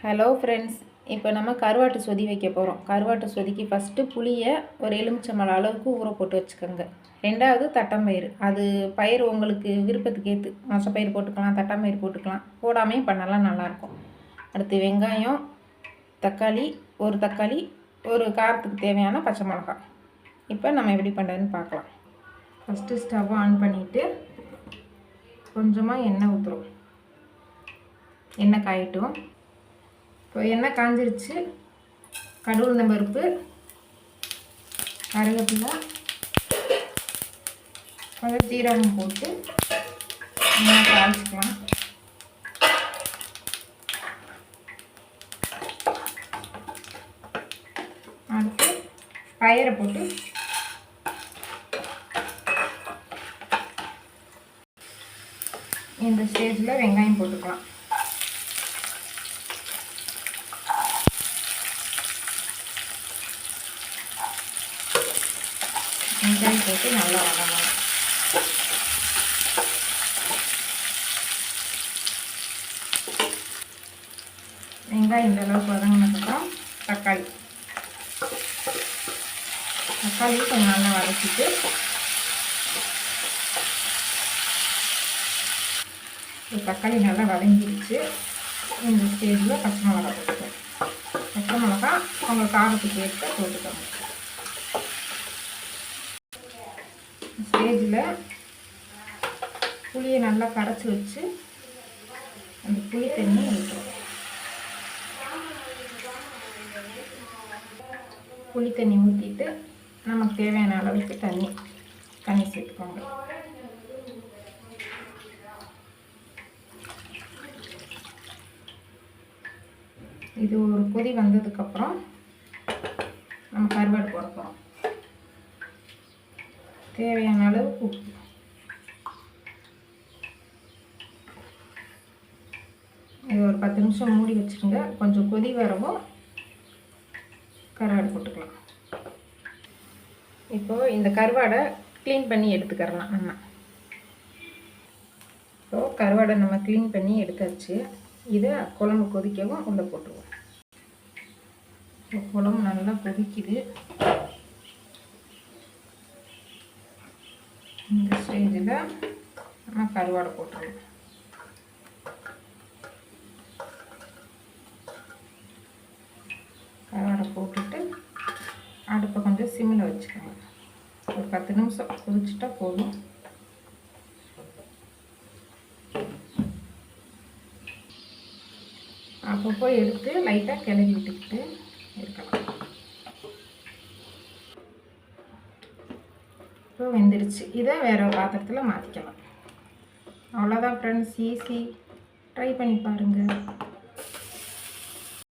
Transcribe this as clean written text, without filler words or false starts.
Hello friends, இப்போ நம்ம கருவாட்டு சொதி வைக்க போகிறோம். கருவாட்டு சொதிக்கு ஃபஸ்ட்டு புளியை ஒரு எலுமிச்சம்பழம் அளவுக்கு ஊற போட்டு வச்சுக்கோங்க. ரெண்டாவது தட்டம்பயிறு, அது பயிர் உங்களுக்கு விருப்பத்துக்கு ஏற்று மொச்சப்பயிறு போட்டுக்கலாம், தட்டம்பயிறு போட்டுக்கலாம், போடாமையும் பண்ணலாம், நல்லாயிருக்கும். அடுத்து வெங்காயம், தக்காளி, ஒரு தக்காளி, ஒரு காரத்துக்கு தேவையான பச்சை மிளகாய். இப்போ நம்ம எப்படி பண்ணுறதுன்னு பார்க்கலாம். ஃபஸ்ட்டு ஸ்டவ் ஆன் பண்ணிவிட்டு கொஞ்சமாக எண்ணெய் ஊற்றுறோம். எண்ணெய் காயட்டும். இப்போ எண்ணெய் காஞ்சிருச்சு. கடுகு உளுந்தம் பருப்பு, கருவேப்பிலை, கொஞ்சம் ஜீரகம் போட்டு எண்ணெய் தாளிச்சிக்கலாம். அடுத்து பயிரை போட்டு இந்த ஸ்டேஜில் வெங்காயம் போட்டுக்கலாம். வெங்காயம் போட்டு நல்லா வதங்கணும். வெங்காயம் இந்த அளவுக்கு வதங்கினதுக்கப்புறம் தக்காளி கொஞ்சம் நல்லா வதக்கிட்டு தக்காளி நல்லா வதங்கிடுச்சு. இந்த ஸ்டேஜில் பச்சை மிளகா போட்டுக்கோங்க. பச்சை மிளகா உங்கள் காரத்துக்கு ஏற்ற போட்டுக்கோங்க. ஸ்டேஜில் புளியை நல்லா கரைச்சி வச்சு அந்த புளி தண்ணி ஊற்றுவோம். புளி தண்ணி ஊற்றிட்டு நமக்கு தேவையான அளவுக்கு தண்ணி சேர்த்துக்கோங்க. இது ஒரு கொதி வந்ததுக்கப்புறம் நம்ம கருவாடு போட போகிறோம். தேவையான அளவுக்கு உப்பு, இது ஒரு 10 நிமிஷம் மூடி வச்சுருங்க. கொஞ்சம் கொதி வரவும் கருவாடு போட்டுக்கலாம். இப்போது இந்த கருவாடை க்ளீன் பண்ணி எடுத்துக்கிறலாம். இப்போது கருவாடை நம்ம க்ளீன் பண்ணி எடுத்தாச்சு. இதை குழம்பு கொதிக்கவும் உள்ளே போட்டுருவோம். குழம்பு நல்லா கொதிக்குது. இந்த ஸ்டேஜில் நம்ம கருவாடை போட்டுருவோம். கருவாடை போட்டுட்டு அடுப்பை கொஞ்சம் சிம்மில் வச்சுக்கோங்க. ஒரு 10 நிமிஷம் கொதிச்சுட்டா போதும். அப்பப்போ எடுத்து லைட்டாக கிளறி விட்டுக்கிட்டு இருக்கலாம். இப்போ வெந்துருச்சு. இதை வேறு பாத்திரத்தில் மாற்றிக்கலாம். அவ்வளோதான் ஃப்ரெண்ட்ஸ், ஈஸி. ட்ரை பண்ணி பாருங்கள்.